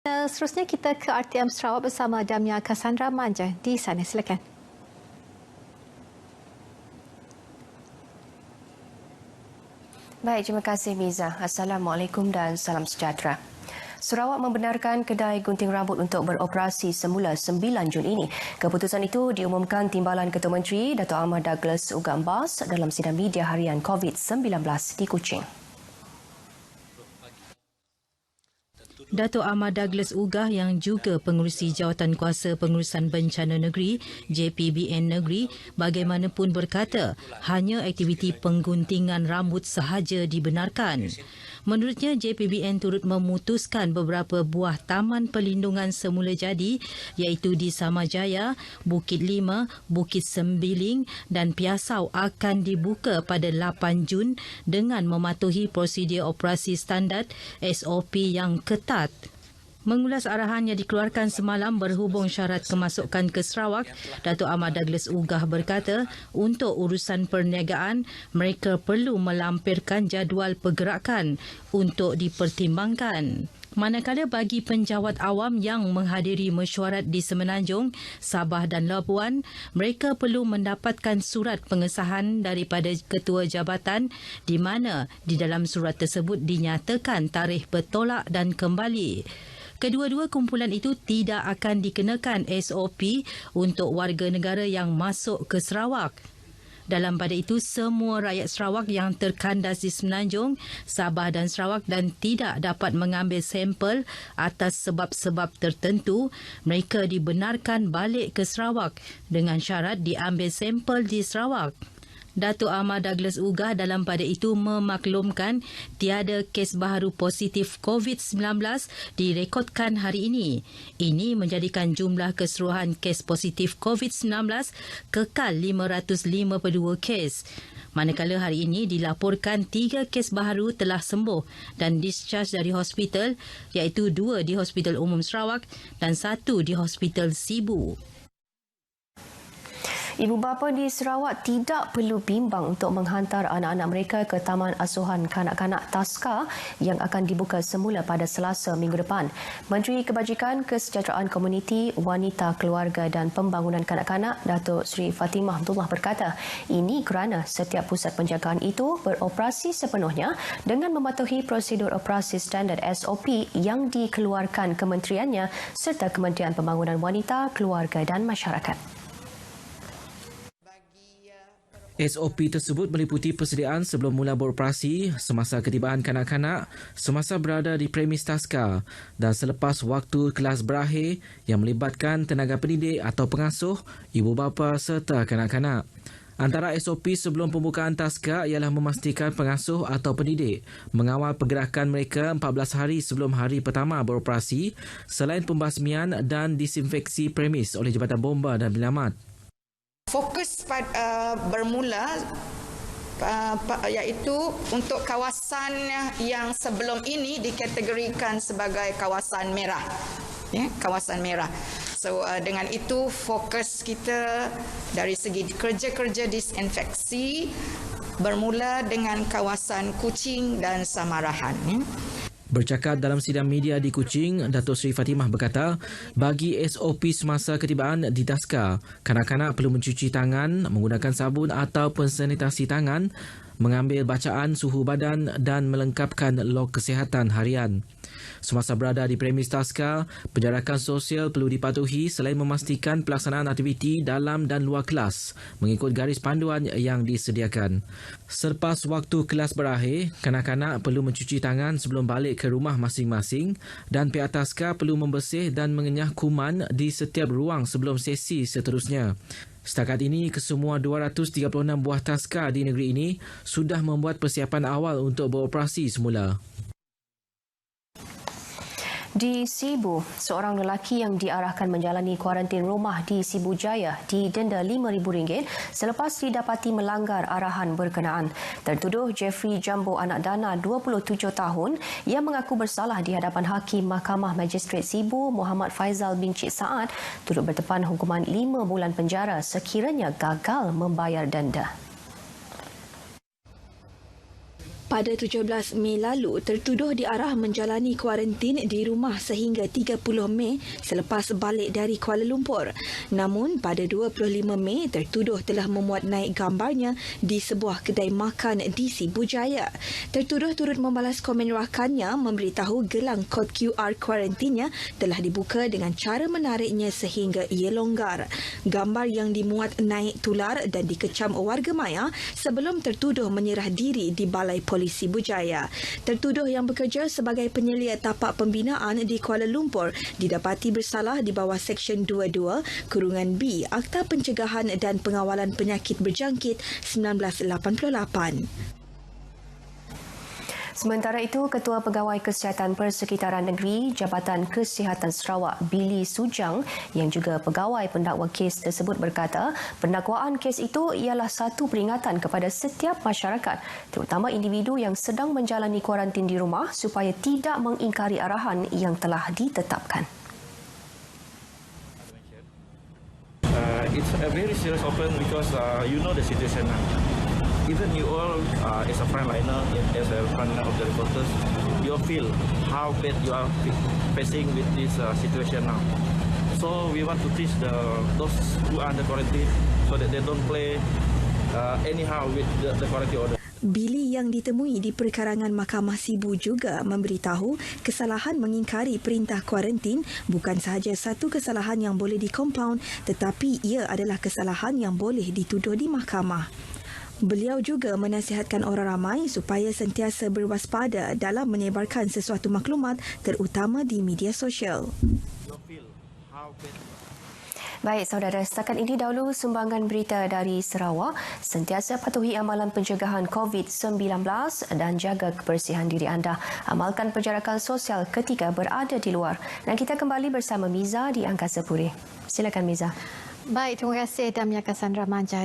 Seterusnya kita ke RTM Sarawak bersama Damia Cassandra Manja di sana. Silakan. Baik, terima kasih Miza. Assalamualaikum dan salam sejahtera. Sarawak membenarkan kedai gunting rambut untuk beroperasi semula 9 Jun ini. Keputusan itu diumumkan Timbalan Ketua Menteri Dato' Ahmad Douglas Ugambas dalam sidang media harian COVID-19 di Kuching. Dato' Ahmad Douglas Ugah yang juga pengerusi Jawatankuasa Pengurusan Bencana Negeri JPBN Negeri bagaimanapun berkata hanya aktiviti pengguntingan rambut sahaja dibenarkan. Menurutnya, JPBN turut memutuskan beberapa buah taman perlindungan semula jadi iaitu di Samajaya, Bukit Lima, Bukit Sembiling dan Piasau akan dibuka pada 8 Jun dengan mematuhi prosedur operasi standard SOP yang ketat. Mengulas arahan yang dikeluarkan semalam berhubung syarat kemasukan ke Sarawak, Dato' Ahmad Douglas Ugah berkata untuk urusan perniagaan, mereka perlu melampirkan jadual pergerakan untuk dipertimbangkan. Manakala bagi penjawat awam yang menghadiri mesyuarat di Semenanjung, Sabah dan Labuan, mereka perlu mendapatkan surat pengesahan daripada Ketua Jabatan di mana di dalam surat tersebut dinyatakan tarikh bertolak dan kembali. Kedua-dua kumpulan itu tidak akan dikenakan SOP untuk warga negara yang masuk ke Sarawak. Dalam pada itu, semua rakyat Sarawak yang terkandas di Semenanjung, Sabah dan Sarawak dan tidak dapat mengambil sampel atas sebab-sebab tertentu, mereka dibenarkan balik ke Sarawak dengan syarat diambil sampel di Sarawak. Dato' Ahmad Douglas Ugah dalam pada itu memaklumkan tiada kes baharu positif COVID-19 direkodkan hari ini. Ini menjadikan jumlah keseluruhan kes positif COVID-19 kekal 552 kes. Manakala hari ini dilaporkan 3 kes baharu telah sembuh dan discharge dari hospital iaitu 2 di Hospital Umum Sarawak dan 1 di Hospital Sibu. Ibu bapa di Sarawak tidak perlu bimbang untuk menghantar anak-anak mereka ke Taman Asuhan Kanak-Kanak Taska yang akan dibuka semula pada Selasa minggu depan. Menteri Kebajikan Kesejahteraan Komuniti, Wanita, Keluarga dan Pembangunan Kanak-Kanak, Datuk Seri Fatimah Abdullah berkata, ini kerana setiap pusat penjagaan itu beroperasi sepenuhnya dengan mematuhi prosedur operasi standard SOP yang dikeluarkan kementeriannya serta Kementerian Pembangunan Wanita, Keluarga dan Masyarakat. SOP tersebut meliputi persediaan sebelum mula beroperasi, semasa ketibaan kanak-kanak, semasa berada di premis taska dan selepas waktu kelas berakhir yang melibatkan tenaga pendidik atau pengasuh, ibu bapa serta kanak-kanak. Antara SOP sebelum pembukaan taska ialah memastikan pengasuh atau pendidik mengawal pergerakan mereka 14 hari sebelum hari pertama beroperasi selain pembasmian dan disinfeksi premis oleh Jabatan Bomba dan Penyelamat. Fokus pada bermula iaitu untuk kawasan yang sebelum ini dikategorikan sebagai kawasan merah. Ya, kawasan merah. So dengan itu fokus kita dari segi kerja-kerja disinfeksi bermula dengan kawasan Kuching dan Samarahan. Ya. Bercakap dalam sidang media di Kuching, Datuk Seri Fatimah berkata, bagi SOP semasa ketibaan di Taska, kanak-kanak perlu mencuci tangan, menggunakan sabun ataupun sanitasi tangan, mengambil bacaan suhu badan dan melengkapkan log kesihatan harian. Semasa berada di premis Taska, penjarakan sosial perlu dipatuhi selain memastikan pelaksanaan aktiviti dalam dan luar kelas mengikut garis panduan yang disediakan. Selepas waktu kelas berakhir, kanak-kanak perlu mencuci tangan sebelum balik ke rumah masing-masing dan pihak Taska perlu membersih dan mengenyah kuman di setiap ruang sebelum sesi seterusnya. Setakat ini, kesemua 236 buah Taska di negeri ini sudah membuat persiapan awal untuk beroperasi semula. Di Sibu, seorang lelaki yang diarahkan menjalani kuarantin rumah di Sibu Jaya didenda RM5,000 selepas didapati melanggar arahan berkenaan. Tertuduh Jeffrey Jambo Anak Dana 27 tahun yang mengaku bersalah di hadapan Hakim Mahkamah Magistrate Sibu Muhammad Faizal bin Cik Saad turut bertepan hukuman 5 bulan penjara sekiranya gagal membayar denda. Pada 17 Mei lalu, tertuduh diarah menjalani kuarantin di rumah sehingga 30 Mei selepas balik dari Kuala Lumpur. Namun, pada 25 Mei, tertuduh telah memuat naik gambarnya di sebuah kedai makan di Sibu Jaya. Tertuduh turut membalas komen rakannya memberitahu gelang kod QR kuarantinnya telah dibuka dengan cara menariknya sehingga ia longgar. Gambar yang dimuat naik tular dan dikecam warga maya sebelum tertuduh menyerah diri di Balai Polisi Bujaya. Tertuduh yang bekerja sebagai penyelia tapak pembinaan di Kuala Lumpur didapati bersalah di bawah Seksyen 22 Kurungan B Akta Pencegahan dan Pengawalan Penyakit Berjangkit 1988. Sementara itu, Ketua Pegawai Kesihatan Persekitaran Negeri Jabatan Kesihatan Sarawak, Billy Sujang, yang juga pegawai pendakwa kes tersebut berkata, pendakwaan kes itu ialah satu peringatan kepada setiap masyarakat, terutama individu yang sedang menjalani kuarantin di rumah supaya tidak mengingkari arahan yang telah ditetapkan. It's a very serious open because you know the situation now. Even you all, as a frontliner, as a frontliner of the reporters, you feel how bad you are facing with this situation now. So we want to teach those who are under quarantine so that they don't play anyhow with the quarantine order. Billy yang ditemui di perkarangan Mahkamah Sibu juga memberitahu kesalahan mengingkari perintah kuarantin bukan sahaja satu kesalahan yang boleh dikompaun tetapi ia adalah kesalahan yang boleh dituduh di mahkamah. Beliau juga menasihatkan orang ramai supaya sentiasa berwaspada dalam menyebarkan sesuatu maklumat terutama di media sosial. Baik, saudara, setakat ini dahulu sumbangan berita dari Sarawak. Sentiasa patuhi amalan pencegahan COVID-19 dan jaga kebersihan diri anda. Amalkan penjarakan sosial ketika berada di luar. Dan kita kembali bersama Miza di Angkasa Puri. Silakan Miza. Baik, terima kasih Damia Cassandra Manja.